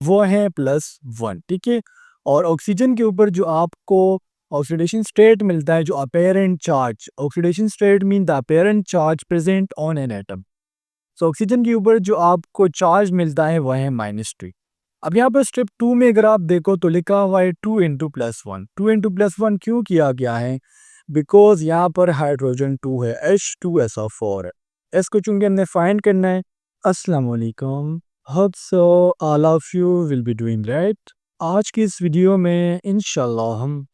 वो है +1, ठीक है। और ऑक्सीजन के ऊपर जो आपको ऑक्सीडेशन स्टेट मिलता है, जो apparent charge, oxidation state mean the apparent charge present on an atom. So oxygen के ऊपर जो आपको चार्ज मिलता है वह है -3। अब यहाँ पर स्टेप 2 में अगर आप देखो तो लिखा हुआ है 2 इंटू +1। 2 इंटू +1 क्यों किया गया है? बिकॉज यहाँ पर हाइड्रोजन 2 है, H2SO4 है। इसको चूंकि हमने फाइंड करना है। अस्सलाम वालेकुम, hope so all of you will be doing right. आज की इस वीडियो में इंशाल्लाह हम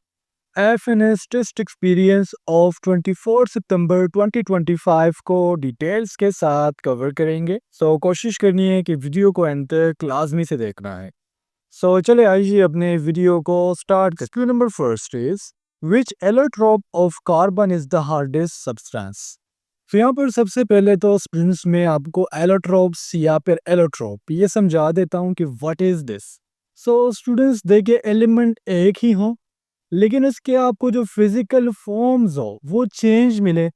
FNS टेस्ट एक्सपीरियंस ऑफ 24 सितंबर 2025 को डिटेल्स के साथ कवर करेंगे। सो कोशिश करनी है कि वीडियो को एंड तक लाजमी से देखना है। सो चले आइए अपने वीडियो को स्टार्ट करते हैं। Question number first is which allotrope of carbon is the hardest substance. तो यहाँ पर सबसे पहले तो स्टूडेंट्स में आपको एलोट्रोप्स या फिर एलोट्रोप ये समझा देता हूँ कि what is this. So students देखिए, एलिमेंट एक ही हो लेकिन इसके आपको जो फिजिकल फॉर्म्स हो वो चेंज मिले,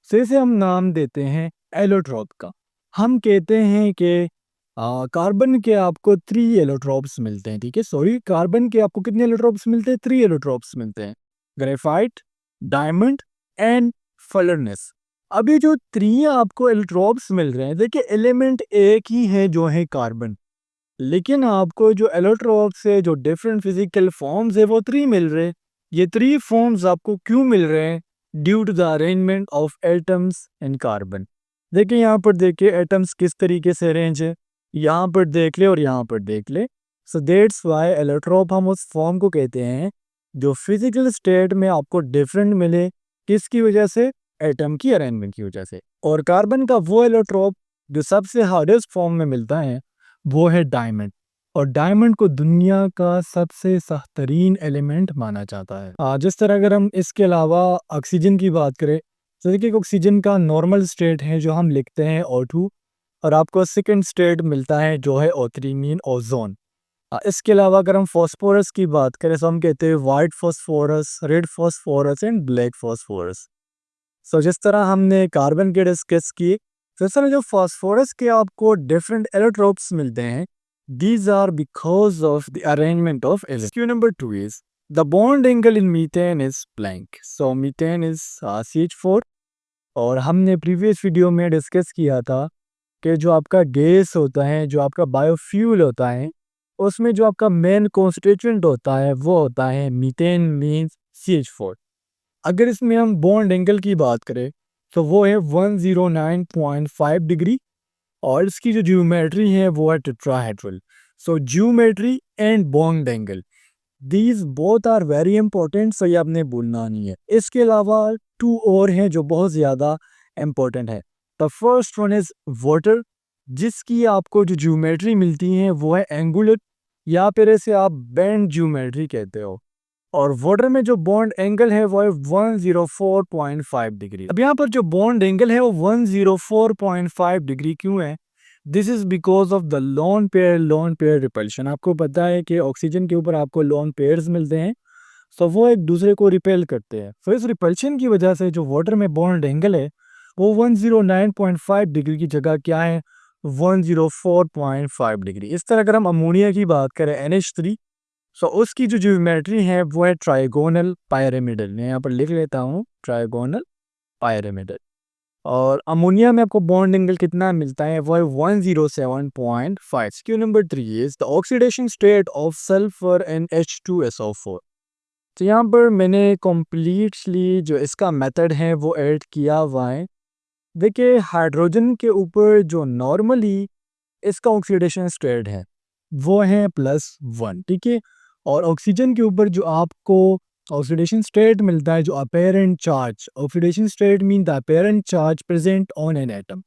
तो इसे हम नाम देते हैं एलोट्रोप का। हम कहते हैं कि कार्बन के आपको 3 एलोट्रोप्स मिलते हैं, ठीक है। सॉरी, कार्बन के आपको कितने एलोट्रोप्स मिलते हैं? 3 एलोट्रोप्स मिलते हैं, ग्रेफाइट, डायमंड एंड फलरनेस। अभी जो 3 आपको एलोट्रोप्स मिल रहे हैं, देखिए एलिमेंट एक ही है जो है कार्बन, लेकिन आपको जो एलोट्रोप से जो डिफरेंट फिजिकल फॉर्म्स है वो 3 मिल रहे हैं। ये 3 फॉर्म्स आपको क्यों मिल रहे हैं? Due to the arrangement of atoms in carbon. देखिए यहाँ पर देखिए एटम्स किस तरीके से अरेंज है, यहाँ पर देख ले और यहाँ पर देख ले। सो दैट्स वाई एलोट्रोप हम उस फॉर्म को कहते हैं जो फिजिकल स्टेट में आपको डिफरेंट मिले, किसकी वजह से? एटम की अरेंजमेंट की वजह से। और कार्बन का वो एलोट्रोप जो सबसे हार्डेस्ट फॉर्म में मिलता है वो है डायमंड। और डायमंड को दुनिया का सबसे सख्त तरीन एलिमेंट माना जाता है। जिस तरह अगर हम इसके अलावा ऑक्सीजन की बात करें तो देखिए ऑक्सीजन का नॉर्मल स्टेट है जो हम लिखते हैं O2, और आपको सेकंड स्टेट मिलता है जो है O3 मीन ओजोन। इसके अलावा अगर हम फॉस्फोरस की बात करें तो हम कहते हैं white phosphorus, red phosphorus and black phosphorus. So जिस तरह हमने कार्बन के डिस्कस किए, तो इस तरह जो फास्फोरस के आपको डिफरेंट एलोट्रोप्स मिलते हैं, these are because of the arrangement of elements. Question number 2 is the bond angle in methane is blank. So methane is CH4। और हमने प्रीवियस वीडियो में डिस्कस किया था कि जो आपका गैस होता है, जो आपका बायोफ्यूल होता है, उसमें जो आपका मेन कॉन्स्टिट्यूएंट होता है वो होता है मीथेन मीन्स CH4। अगर इसमें हम बॉन्ड एंगल की बात करें तो वो है 109.5 डिग्री, और इसकी जो ज्योमेट्री है वो है tetrahedral. So geometry and bond angle, these both are very important, so ये आपने भूलना नहीं है। इसके अलावा 2 और हैं जो बहुत ज़्यादा इंपॉर्टेंट है। The first one is water, जिसकी आपको जो ज्योमेट्री मिलती है वो है एंगुलर, या फिर इसे आप बैंड ज्योमेट्री कहते हो। और वाटर में जो बॉन्ड एंगल है वो है 104.5 डिग्री। अब यहाँ पर जो बॉन्ड एंगल है वो 104.5 डिग्री क्यों है? This is because of the lone pair repulsion. आपको पता है कि ऑक्सीजन के ऊपर आपको लोन पेयर्स मिलते हैं, तो वो एक दूसरे को रिपेल करते हैं। तो इस रिपल्शन की वजह से जो वाटर में बॉन्ड एंगल है वो 109.5 डिग्री की जगह क्या है? 104.5 डिग्री। इस तरह अगर हम अमोनिया की बात करें NH3, सो उसकी जो ज्योमेट्री है वो है ट्राइगोनल पायरामिडल। मैं यहाँ पर लिख लेता हूँ ट्राइगोनल पायरामिडल। और अमोनिया में आपको बॉन्ड एंगल कितना मिलता है? वो है 107.5। Q number 3 is the oxidation state of sulphur and H2SO4। तो यहाँ पर मैंने कम्प्लीटली जो इसका मेथड है वो ऐड किया हुआ है। देखिए हाइड्रोजन के ऊपर जो नॉर्मली इसका ऑक्सीडेशन स्टेट है वो है +1, ठीक है। और ऑक्सीजन के ऊपर जो आपको ऑक्सीडेशन स्टेट मिलता है, जो apparent charge, oxidation state mean the apparent charge present on an atom.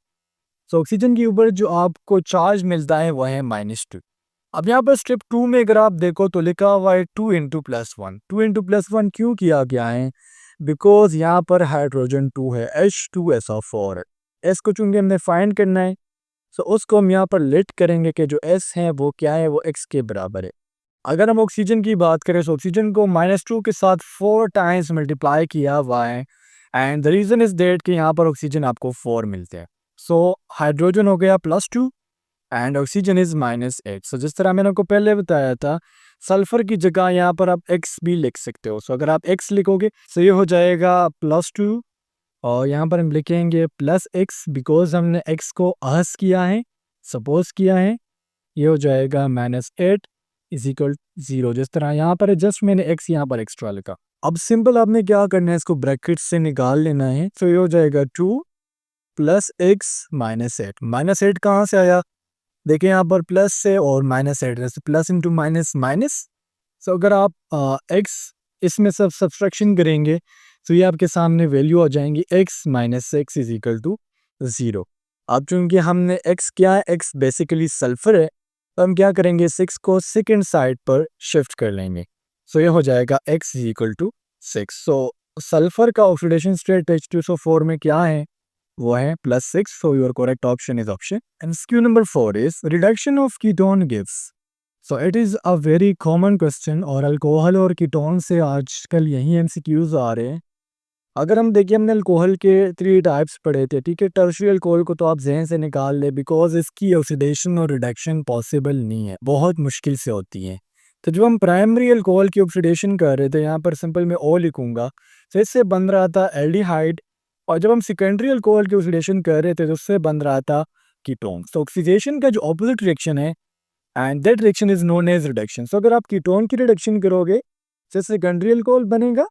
So oxygen के ऊपर जो आपको चार्ज मिलता है वह है -2। अब यहाँ पर स्टेप 2 में अगर आप देखो तो लिखा हुआ है 2 इंटू +1। 2 इंटू +1 क्यों किया गया है? बिकॉज यहाँ पर हाइड्रोजन 2 है, H2SO4 है। इसको चूंकि हमने फाइंड करना है, सो उसको हम यहाँ पर लेट करेंगे कि जो S है वो क्या है? वो X के बराबर है। अगर हम ऑक्सीजन की बात करें तो ऑक्सीजन को -2 के साथ 4 टाइम्स मल्टीप्लाई किया हुआ है, and the reason is that कि यहाँ पर ऑक्सीजन आपको 4 मिलते हैं। सो हाइड्रोजन हो गया +2 एंड ऑक्सीजन इज -8। सो जिस तरह मैंने आपको पहले बताया था, सल्फर की जगह यहाँ पर आप x भी लिख सकते हो। सो अगर आप x लिखोगे तो ये हो जाएगा +2, और यहाँ पर हम लिखेंगे +x बिकॉज हमने x को अहस किया है, सपोज किया है। ये हो जाएगा -8 इज इक्वल 0। जिस तरह यहाँ पर जस्ट मैंने x यहाँ पर एक्स्ट्रा लिखा। अब सिंपल आपने क्या करना है, इसको ब्रैकेट से निकाल लेना है। तो ये हो जाएगा 2 + x -8। -8 कहाँ से आया, देखिए यहाँ पर प्लस से और -8 है, प्लस इंटू माइनस माइनस। सो अगर आप x इसमें सब सब्सट्रैक्शन करेंगे तो ये आपके सामने वैल्यू आ जाएंगी x - x is equal to 0। अब चूंकि हमने x क्या है, x बेसिकली सल्फर है, तो हम क्या करेंगे, 6 को सेकंड साइड पर शिफ्ट कर लेंगे। सो ये हो जाएगा x is equal to 6। So sulphur का ऑक्सीडेशन स्टेट H2SO4 में क्या है, वो है +6। So your correct option is option. And SKU number 4 is reduction of ketone gives. So it is a very common question, और अल्कोहल और ketone से आजकल यही MCQs आ रहे हैं। अगर हम देखिए, हमने अल्कोहल के 3 टाइप्स पढ़े थे, ठीक है। टर्शियरी अल्कोहल को तो आप जहन से निकाल ले, बिकॉज इसकी ऑक्सीडेशन और रिडक्शन पॉसिबल नहीं है, बहुत मुश्किल से होती है। तो जब हम प्राइमरी अल्कोहल की ऑक्सीडेशन कर रहे थे, यहाँ पर सिंपल मैं ओ लिखूंगा, तो इससे बन रहा था एल्डिहाइड। और जब हम सेकेंडरी अल्कोहल की ऑक्सीडेशन कर रहे थे तो उससे बन रहा था कीटोन। तो ऑक्सीडेशन का जो ऑपोजिट रिएक्शन है, and that reaction is known as reduction. So अगर आप कीटोन की रिडक्शन करोगे तो सेकेंडरी अल्कोहल बनेगा,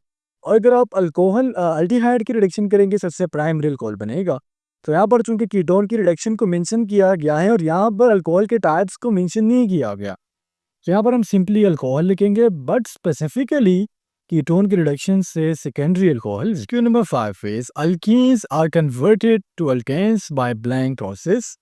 और अगर आप अल्कोहल अल्डिहाइड की रिडक्शन करेंगे सबसे प्राइमरी अल्कोहल बनेगा। तो यहाँ पर चूंकि कीटोन की रिडक्शन को मेंशन किया गया है और यहाँ पर अल्कोहल के टाइप्स को मेंशन नहीं किया गया, तो यहाँ पर हम सिंपली अल्कोहल लिखेंगे, बट स्पेसिफिकली कीटोन की रिडक्शन से secondary alcohol. Q number 5 is alkenes are converted to alkanes by blank process.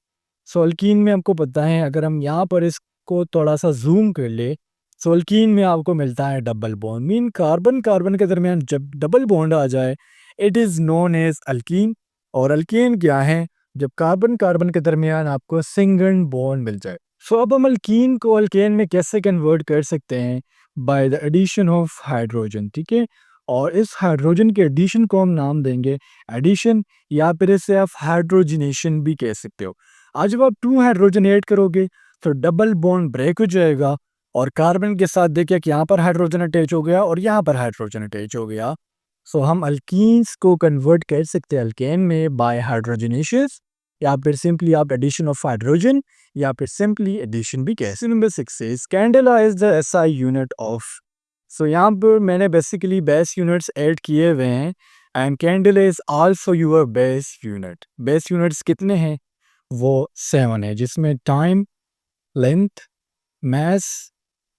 So alkene में आपको पता है, अगर हम यहाँ पर इसको थोड़ा सा जूम कर ले, सो अल्कीन में आपको मिलता है double bond. Mean carbon carbon के दरमियान जब डबल बॉन्ड आ जाए, it is known as alkene. और अल्कीन क्या है, जब कार्बन कार्बन के दरमियान आपको सिंगल बॉन्ड मिल जाए। सो अब हम अल्कीन को अल्केन में कैसे कन्वर्ट कर सकते हैं, by the addition of hydrogen, ठीक है। और इस हाइड्रोजन के एडिशन को हम नाम देंगे एडिशन, या फिर इसे आप हाइड्रोजनेशन भी कह सकते हो। आज जब आप 2 हाइड्रोजन ऐड करोगे तो डबल बॉन्ड ब्रेक हो जाएगा, और कार्बन के साथ देखिए कि यहाँ पर हाइड्रोजन अटैच हो गया और यहाँ पर हाइड्रोजन अटैच हो गया। सो हम अल्कीन्स को कन्वर्ट कर सकते हैं अल्केन में बाय हाइड्रोजनेशन, या फिर सिंपली आप एडिशन ऑफ हाइड्रोजन, या फिर सिंपली एडिशन भी कह सकते। Number 6 is candela is the SI unit of. So यहाँ पर मैंने बेसिकली बेस यूनिट्स ऐड किए हुए हैं, and candela is also your base unit. Base units कितने हैं, वो 7 है, जिसमें time, length, mass,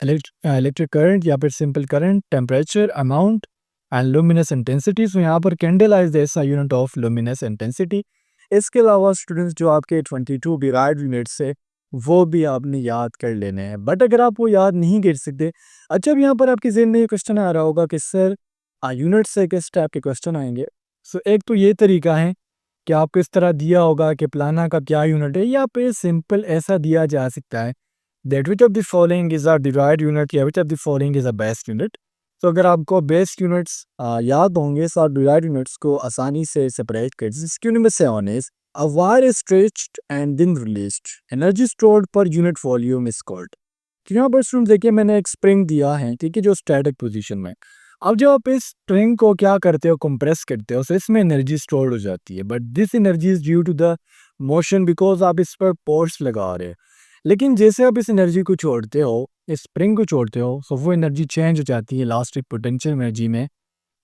electric current या फिर simple current, temperature, amount and luminous intensity. So यहाँ पर candela is the SI unit of luminous intensity. इसके अलावा स्टूडेंट्स जो आपके 22 डिराइव्ड यूनिट्स है, वो भी आपने याद कर लेने हैं। बट अगर आप वो याद नहीं कर सकते, अच्छा अब यहाँ पर आपके ज़हन में ये क्वेश्चन आ रहा होगा कि सर यूनिट से किस टाइप के क्वेश्चन आएंगे। सो एक तो ये तरीका है कि आपको इस तरह दिया होगा कि प्लाना का क्या यूनिट है, या फिर सिंपल ऐसा दिया जा सकता है that which of the following is a derived unit, या which of the following is a best unit. तो अगर आपको बेस्ट यूनिट्स याद होंगे तो आप डिराइव्ड यूनिट्स को आसानी से सेपरेट कर सकते। Question number 7 is a wire is stretched and then released. Energy stored per unit volume is called. तो यहाँ पर स्टूडेंट देखिए, मैंने एक स्प्रिंग दिया है, ठीक है, जो स्टैटिक पोजीशन में। अब जब आप इस स्प्रिंग को क्या करते हो, कंप्रेस करते हो, तो इसमें एनर्जी स्टोर हो जाती है, but this energy is due to the motion, because आप इस पर फोर्स लगा रहे हो। लेकिन जैसे आप इस एनर्जी को छोड़ते हो, इस स्प्रिंग को छोड़ते हो, तो वो एनर्जी चेंज हो जाती है इलास्टिक पोटेंशियल एनर्जी में।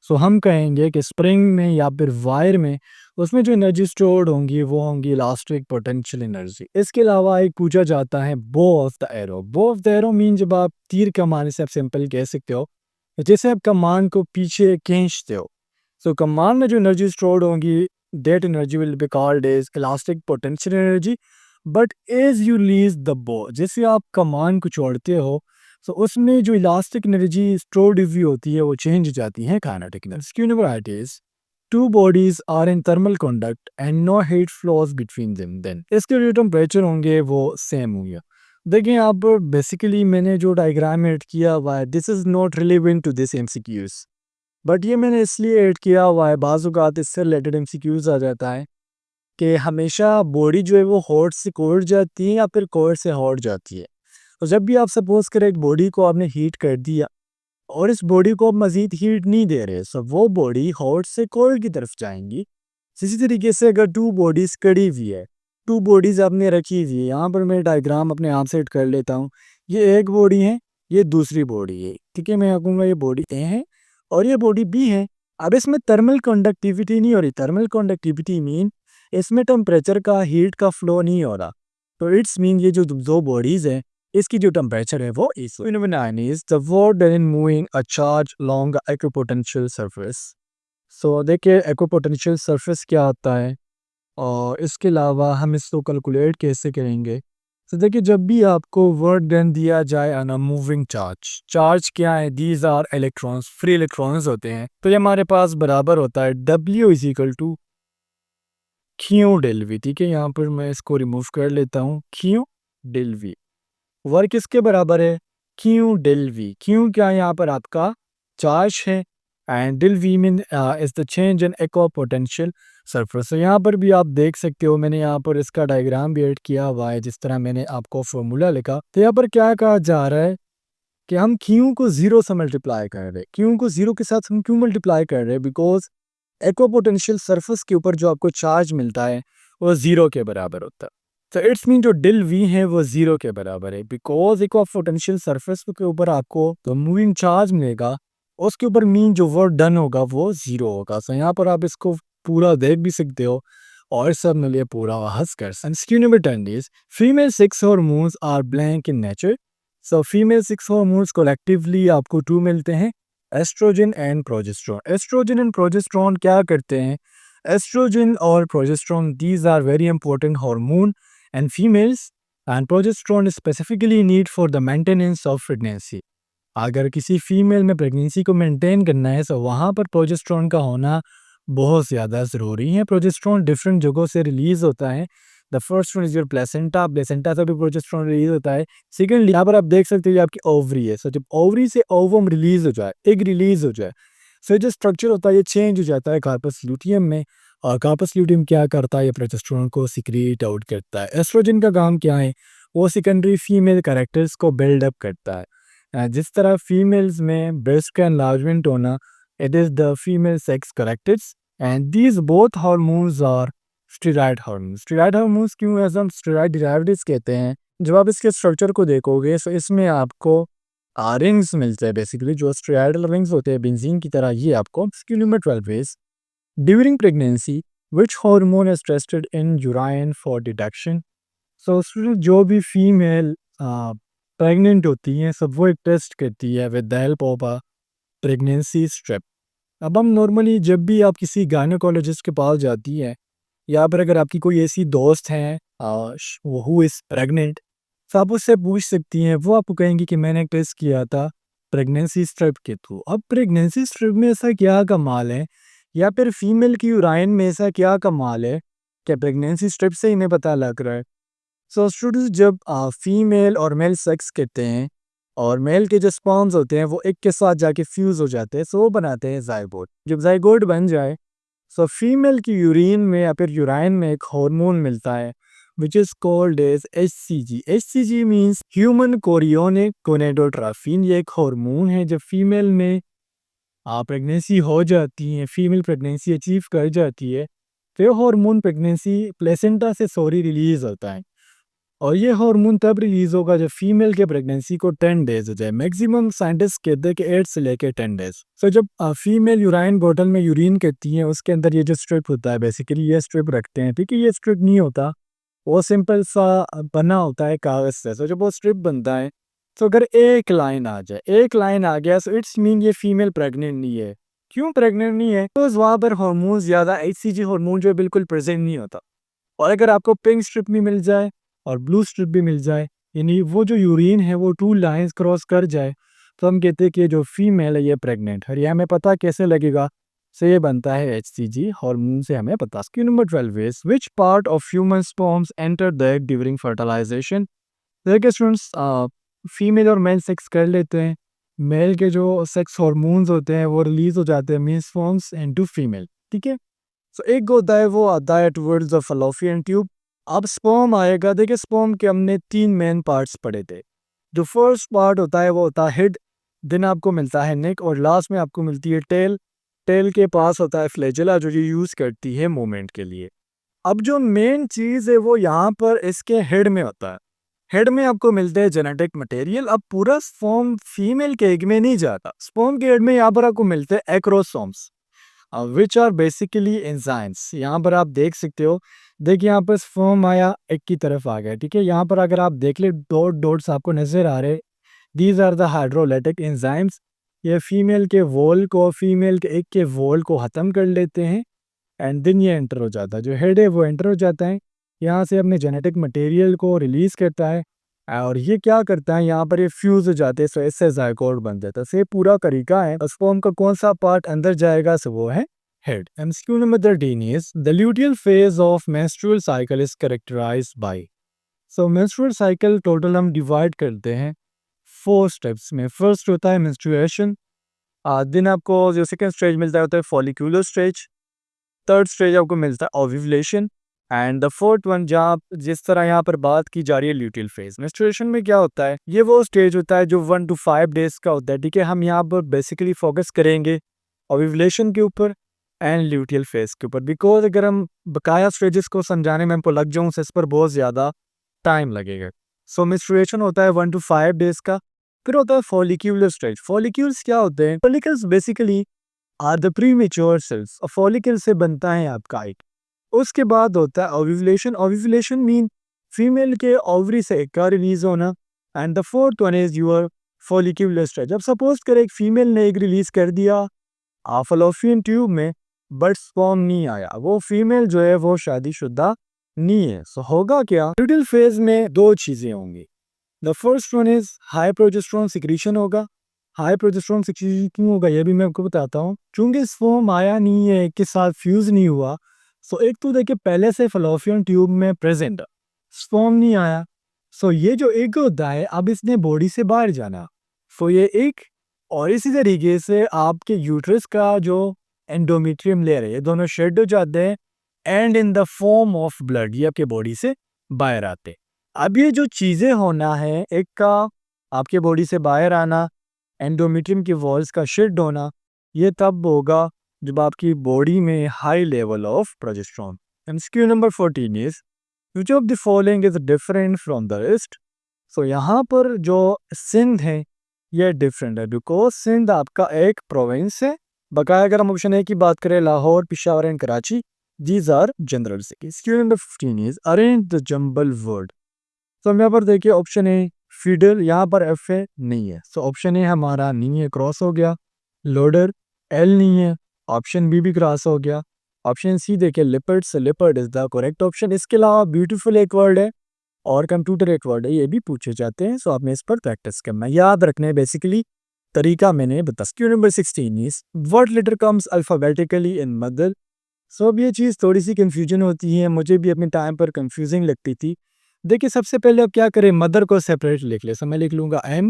सो हम कहेंगे कि स्प्रिंग में या फिर वायर में, उसमें जो एनर्जी स्टोर्ड होंगी वो होंगी इलास्टिक पोटेंशियल एनर्जी। इसके अलावा एक पूछा जाता है बो ऑफ द एरो। बो ऑफ द एरो मीन जब आप तीर कमान से आप सिंपल कह सकते हो, जैसे आप कमान को पीछे खींचते हो, सो कमान में जो एनर्जी स्टोर्ड होंगी, that energy will be called as elastic potential energy. But as you lease the bow, जैसे आप कमान को छोड़ते हो, सो उसमें जो इलास्टिक एनर्जी स्टोर्ड हुई होती है वो चेंज हो जाती है kinetic energy. Q number 8 is two bodies are in thermal conduct and no heat flows between them, then इसके जो टेम्परेचर होंगे वो सेम होंगे। देखिए यहाँ पर बेसिकली मैंने जो डायग्राम ऐड किया हुआ है, this is not relevant to this MCQs, but ये मैंने इसलिए ऐड किया हुआ है, बाज़ औक़ात इससे रिलेटेड MCQs आ जाता है कि हमेशा बॉडी जो है वो हॉट से कोल्ड जाती है या फिर कोल्ड से हॉट जाती है। तो जब भी आप सपोज करें एक बॉडी को आपने हीट कर दिया और इस बॉडी को आप मज़ीद हीट नहीं दे रहे, सो वो बॉडी हॉट से कोल्ड की तरफ जाएंगी। इसी तरीके से अगर टू बॉडीज़ कड़ी हुई है, टू बॉडीज़ आपने रखी हुई है, यहाँ पर मैं डायग्राम अपने आप सेट कर लेता हूँ। ये एक बॉडी है, ये दूसरी बॉडी है, ठीक है। मैं कहूँगा ये बॉडी ए है और ये बॉडी बी है। अब इसमें थर्मल कंडक्टिविटी नहीं हो रही। थर्मल कंडक्टिविटी मीन इसमें टेम्परेचर का, हीट का फ्लो नहीं हो रहा। तो इट्स मीन ये जो दो बॉडीज़ हैं, इसकी जो टेम्परेचर है वो इस phenomenon is the work done in moving a charge along a equipotential surface। सो देखिए इक्विपोटेंशियल सरफेस क्या होता है और इसके अलावा हम इसको कैलकुलेट कैसे करेंगे। तो देखिए जब भी आपको वर्क डन दिया जाए on a moving charge, charge क्या है, these are electrons, free electrons होते हैं, तो ये हमारे पास बराबर होता है W is equal to Q del V. ठीक है, यहाँ पर मैं इसको रिमूव कर लेता हूँ, क्यू डेल वी। वर्क किसके बराबर है, क्यू डेल वी। क्यू क्या है, यहाँ पर आपका चार्ज है and del V mean is the change in equipotential surface. तो यहाँ पर भी आप देख सकते हो, मैंने यहाँ पर इसका डायग्राम भी ऐड किया हुआ है जिस तरह मैंने आपको फॉर्मूला लिखा। तो यहाँ पर क्या कहा जा रहा है कि हम क्यू को जीरो से मल्टीप्लाई कर रहे हैं। क्यू को जीरो के साथ हम क्यों मल्टीप्लाई कर रहे हैं, बिकॉज इक्विपोटेंशियल सरफेस के ऊपर जो आपको चार्ज मिलता है वो जीरो के बराबर होता है। तो इट्स मीन जो डेल वी है वो जीरो के बराबर है, बिकॉज इक्विपोटेंशियल सरफेस के ऊपर आपको जो मूविंग चार्ज मिलेगा उसके ऊपर मीन जो वर्क डन होगा वो जीरो होगा। सो यहाँ पर आप इसको पूरा देख भी सकते हो और सब मिलिए पूरा हंस कर। Skew number 10 is female sex hormones are blank in nature। So female sex hormones collectively आपको टू मिलते हैं, estrogen and progesterone. Estrogen and progesterone क्या करते हैं, एस्ट्रोजन और progesterone these are very important hormone and females and progesterone specifically need for the maintenance of pregnancy. अगर किसी female में प्रेगनेंसी को मेंटेन करना है तो वहाँ पर प्रोजेस्टेरोन का होना बहुत ज़्यादा ज़रूरी है। प्रोजेस्टेरोन डिफरेंट जगहों से रिलीज होता है। The first one is your placenta, placenta से भी प्रोजेस्टेरोन रिलीज होता है। सेकंडली यहाँ पर आप देख सकते हो ये आपकी ओवरी है। सो जब ओवरी से ओवम रिलीज हो जाए, एग रिलीज हो जाए, सो जो स्ट्रक्चर होता है ये चेंज हो जाता है कार्पस ल्यूटियम में। और कार्पस ल्यूटियम क्या करता है, ये प्रोजेस्टेरोन को सिक्रीट आउट करता है। एस्ट्रोजन का काम क्या है, वो सेकेंडरी फीमेल कैरेक्टर्स को बिल्डअप करता है। जिस तरह फीमेल्स में ब्रेस्ट का एनलार्जमेंट होना, it is the female sex characters and these both hormones are steroid hormones. Steroid hormones क्यों ऐसा हम स्टेरॉयड डेरिवेटिव्स कहते हैं। जब आप इसके स्ट्रक्चर को देखोगे तो इसमें आपको रिंग्स मिलते हैं, बेसिकली जो स्टेरॉयडल रिंग्स होते हैं बेंजीन की तरह। ये आपको स्क्यू number 12 is during pregnancy which hormone is tested in urine for detection. So जो भी फीमेल प्रेग्नेंट होती हैं सब वो एक टेस्ट करती है with the help of a pregnancy strip. अब हम नॉर्मली जब भी आप किसी गायनेकोलॉजिस्ट के पास जाती है या फिर अगर आपकी कोई ऐसी दोस्त है वो हु इज़ प्रेग्नेंट, तो आप उससे पूछ सकती हैं, वो आपको कहेंगी कि मैंने एक टेस्ट किया था प्रेगनेंसी स्ट्रिप के थ्रू। अब प्रेगनेंसी स्ट्रिप में ऐसा क्या कमाल है या फिर फीमेल की यूराइन में ऐसा क्या कमाल है कि प्रेगनेंसी स्ट्रिप से इन्हें पता लग रहा है। सो स्टूडेंट्स जब फीमेल और मेल सेक्स करते हैं और मेल के जो स्पर्म्स होते हैं वो एक के साथ जाके फ्यूज हो जाते हैं, सो वो बनाते हैं जाइगोट। जब जाइगोट बन जाए सो फीमेल की यूरिन में या फिर यूराइन में एक हार्मोन मिलता है which is called as HCG। HCG means human chorionic gonadotropin. ये एक हार्मोन है। जब फीमेल में प्रेगनेंसी हो जाती है, फीमेल प्रेगनेंसी अचीव कर जाती है, तो ये हार्मोन प्रेगनेंसी प्लेसेंटा से रिलीज होता है। और ये हार्मोन तब रिलीज होगा जब फीमेल के प्रेगनेंसी को 10 डेज हो जाए। मैक्सिमम साइंटिस्ट कहते हैं कि 8 से लेकर 10 डेज। सो जब फीमेल यूराइन बॉटल में यूरिन करती है उसके अंदर ये जो स्ट्रिप होता है बेसिकली ये स्ट्रिप रखते हैं। ठीक है, ये स्ट्रिप नहीं होता, वो सिंपल सा बना होता है कागज से। सो जब वो स्ट्रिप बनता है तो अगर एक लाइन आ जाए, एक लाइन आ गया, सो इट्स मीन ये फीमेल प्रेग्नेंट नहीं है। क्यों प्रेग्नेंट नहीं है, तो वहाँ पर हार्मोन ज़्यादा HCG हार्मोन जो है बिल्कुल प्रेजेंट नहीं होता। और अगर आपको पिंक स्ट्रिप भी मिल जाए और ब्लू स्ट्रिप भी मिल जाए, यानी वो जो यूरिन है वो 2 लाइंस क्रॉस कर जाए, तो हम कहते हैं कि जो फीमेल है ये प्रेग्नेंट है। ये हमें पता कैसे लगेगा, से ये बनता है HCG हार्मोन से हमें पता। Q number 12 is which part of human sperms enter the egg during fertilisation. देखिए स्टूडेंट्स, फीमेल और मेल सेक्स कर लेते हैं, मेल के जो सेक्स हार्मोन्स होते हैं वो रिलीज हो जाते हैं मीन स्पर्म्स इनटू फीमेल। ठीक है, सो एक होता है वो आता है टुवर्ड्स द फलोपियन ट्यूब। अब स्पर्म आएगा। देखिए स्पर्म के हमने 3 मेन पार्ट्स पढ़े थे। जो फर्स्ट पार्ट होता है वो होता है हेड, देन आपको मिलता है नेक और लास्ट में आपको मिलती है टेल। टेल के पास होता है फ्लैजेला जो ये यूज़ करती है मूवमेंट के लिए। अब जो मेन चीज़ है वो यहाँ पर इसके हेड में होता है। हेड में आपको मिलते हैं जेनेटिक मटेरियल। अब पूरा स्पर्म फीमेल के एग में नहीं जाता। स्पर्म के हेड में यहाँ पर आपको मिलते हैं एक्रोसोम्स विच आर बेसिकली एंजाइम्स। यहाँ पर आप देख सकते हो। देखिए यहाँ पर स्पर्म आया, एक की तरफ आ गया, ठीक है। यहाँ पर अगर आप देख ले डॉट डॉट्स आपको नजर आ रहे, these are the hydrolytic enzymes. ये फीमेल के वॉल को, फीमेल के एग के वॉल को ख़त्म कर लेते हैं एंड देन ये एंटर हो जाता है। जो हेड है वो एंटर हो जाता है, यहाँ से अपने जेनेटिक मटेरियल को रिलीज करता है और ये क्या करता है, यहाँ पर ये फ्यूज हो जाते हैं। सो इससे जायकोट बन जाता है। सो ये पूरा तरीका है। स्पर्म का कौन सा पार्ट अंदर जाएगा, सो वो है head. MCQ number 13 is the luteal phase of menstrual cycle is characterised by. So menstrual cycle total हम डिवाइड करते हैं 4 स्टेप्स में। फर्स्ट होता है मेंस्ट्रुएशन, दिन आपको जो सेकंड स्टेज मिलता है होता है फॉलिक्यूलर स्टेज। थर्ड स्टेज आपको मिलता है ovulation and the fourth one जहाँ जिस तरह यहाँ पर बात की जा रही है ल्यूटियल फेज। मेंस्ट्रुएशन में क्या होता है, ये वो स्टेज होता है जो 1 to 5 डेज का होता है, ठीक है। हम यहाँ पर बेसिकली फोकस करेंगे ओव्यूलेशन के ऊपर एंड ल्यूटियल फेज के ऊपर, बिकॉज अगर हम बकाया स्टेजेस को समझाने में हमको लग जाऊँ इस पर बहुत ज़्यादा टाइम लगेगा। सो मेंस्ट्रुएशन होता है 1 to 5 डेज का। फिर होता है फॉलिक्यूलर स्टेज। फॉलिक्यूल्स क्या होते हैं, follicles basically are the premature cells. Follicle से बनता है आपका एग। उसके बाद होता है ओव्यूलेशन। ओव्यूलेशन मीन फीमेल के ओवरी से एग का रिलीज होना and the fourth one is your follicular stage. अब सपोज कर एक फीमेल ने एग रिलीज कर दिया फलोपियन ट्यूब में बट स्पर्म नहीं आया, वो फीमेल जो है वो शादीशुदा नहीं है। सो होगा क्या, ल्यूटियल फेज में 2 चीजें होंगी। The first one is high progesterone secretion होगा। हाई प्रोजेस्टेरोन सिक्रीशन क्यों होगा ये भी मैं आपको बताता हूँ। चूंकि स्पर्म आया नहीं है, एक के साथ फ्यूज नहीं हुआ, सो एक तो देखिए पहले से फलोपियन ट्यूब में प्रेजेंट, स्पर्म नहीं आया। सो ये जो एग होता है अब इसने बॉडी से बाहर जाना। सो ये एक और इसी तरीके से आपके यूट्रस का जो एंडोमेट्रियम लेयर है, ये दोनों शेड हो जाते हैं and in the form of blood ये आपके बॉडी से बाहर आते हैं। अब ये जो चीज़ें होना है, एक का आपके बॉडी से बाहर आना, एंडोमेट्रियम की वॉल्स का शेड होना, ये तब होगा जब आपकी बॉडी में high level of progesterone. MCQ number 14 is which of the following is different from the rest. So यहाँ पर जो सिंध है ये डिफरेंट है बिकॉज सिंध आपका एक प्रोविंस है। बकाया अगर हम ऑप्शन ए की बात करें, Lahore, Peshawar and Karachi, these are general cities. Question number 15 is arrange the jumble word. तो हम यहाँ पर देखिए ऑप्शन ए फीडर, यहाँ पर एफ है नहीं है, सो ऑप्शन ए हमारा नहीं है, क्रॉस हो गया। लोडर एल नहीं है, ऑप्शन बी भी क्रॉस हो गया। ऑप्शन सी देखिए लिपर्ड, से leopard is the correct option. इसके अलावा ब्यूटीफुल एक वर्ड है और कंप्यूटर एक वर्ड है, ये भी पूछे जाते हैं। सो आपने इस पर प्रैक्टिस करना, याद रखने बेसिकली तरीका मैंने बता। Question number 16 is what letter comes alphabetically in mother. So अब ये चीज़ थोड़ी सी कंफ्यूजन होती है, मुझे भी अपने टाइम पर कंफ्यूजिंग लगती थी। देखिए सबसे पहले अब क्या करें, मदर को सेपरेट लिख ले। सो मैं लिख लूँगा MOTHER।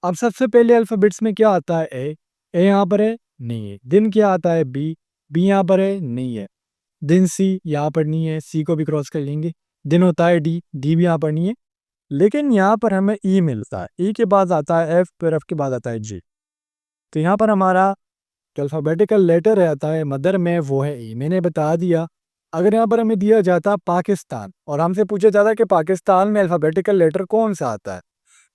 अब सबसे पहले अल्फ़ाबेट्स में क्या आता है, ए यहाँ पर है नहीं है। दिन क्या आता है, बी यहाँ पर है नहीं है। दिन सी यहाँ पर नहीं है, सी को भी क्रॉस कर लेंगे। दिन होता है डी भी यहाँ पर नहीं है। लेकिन यहाँ पर हमें ई मिलता है, ई के बाद आता है एफ, फिर एफ के बाद आता है जी। तो यहाँ पर हमारा जो अल्फ़ाबेटिकल लेटर रहता है मदर में वो है ई, मैंने बता दिया। अगर यहाँ पर हमें दिया जाता पाकिस्तान और हमसे पूछा जाता कि पाकिस्तान में अल्फ़ाबेटिकल लेटर कौन सा आता है,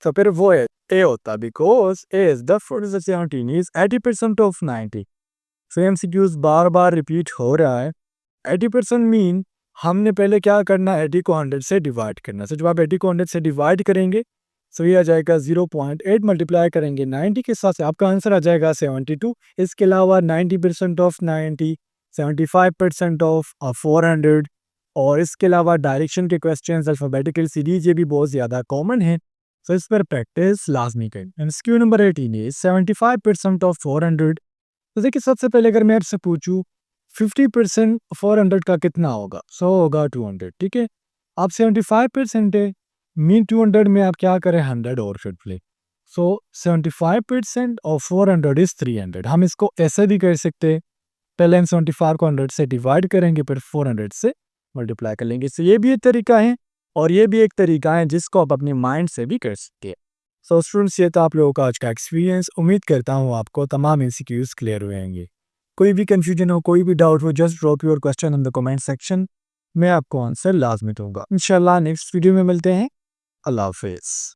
तो फिर वो है ए होता, because A is the first 17 is 80% of 90। So MCQs bar bar repeat हो रहा है। 80% मीन हमने पहले क्या करना, 80 को 100 से डिवाइड करना। सो जब आप 80 को 100 से डिवाइड करेंगे सो ये आ जाएगा 0.8, मल्टीप्लाई करेंगे 90 के साथ से आपका आंसर आ जाएगा 72। इसके अलावा 90% ऑफ 90, 75% ऑफ 400 और इसके अलावा डायरेक्शन के क्वेश्चंस, अल्फ़ाबेटिकल सीरीज ये भी बहुत ज़्यादा कॉमन है। सो इस पर प्रैक्टिस लाजमी करें। MCQ number 18 is 75% of 400। तो देखिए सबसे पहले अगर मैं आपसे पूछूं 50% 400 का कितना होगा, सो होगा 200, ठीक है। आप 75% है मीन 200 में आप क्या करें 100 और फिट ले। सो 75% ऑफ 400 इज 300। हम इसको ऐसे भी कर सकते हैं, पहले हम 75 को 100 से डिवाइड करेंगे, फिर 400 से मल्टीप्लाई कर लेंगे। सो ये भी एक तरीका है, और ये भी एक तरीका है जिसको आप अपने माइंड से भी कर सकते हैं। सो स्टूडेंट्स, ये था आप लोगों का आज का एक्सपीरियंस। उम्मीद करता हूँ आपको तमाम एमसीक्यूज क्लियर हुए होंगे। कोई भी कंफ्यूजन हो, कोई भी डाउट हो, just drop your question in the comment section. मैं आपको आंसर लाजमी दूंगा। इंशाल्लाह नेक्स्ट वीडियो में मिलते हैं। अल्लाह हाफिज़।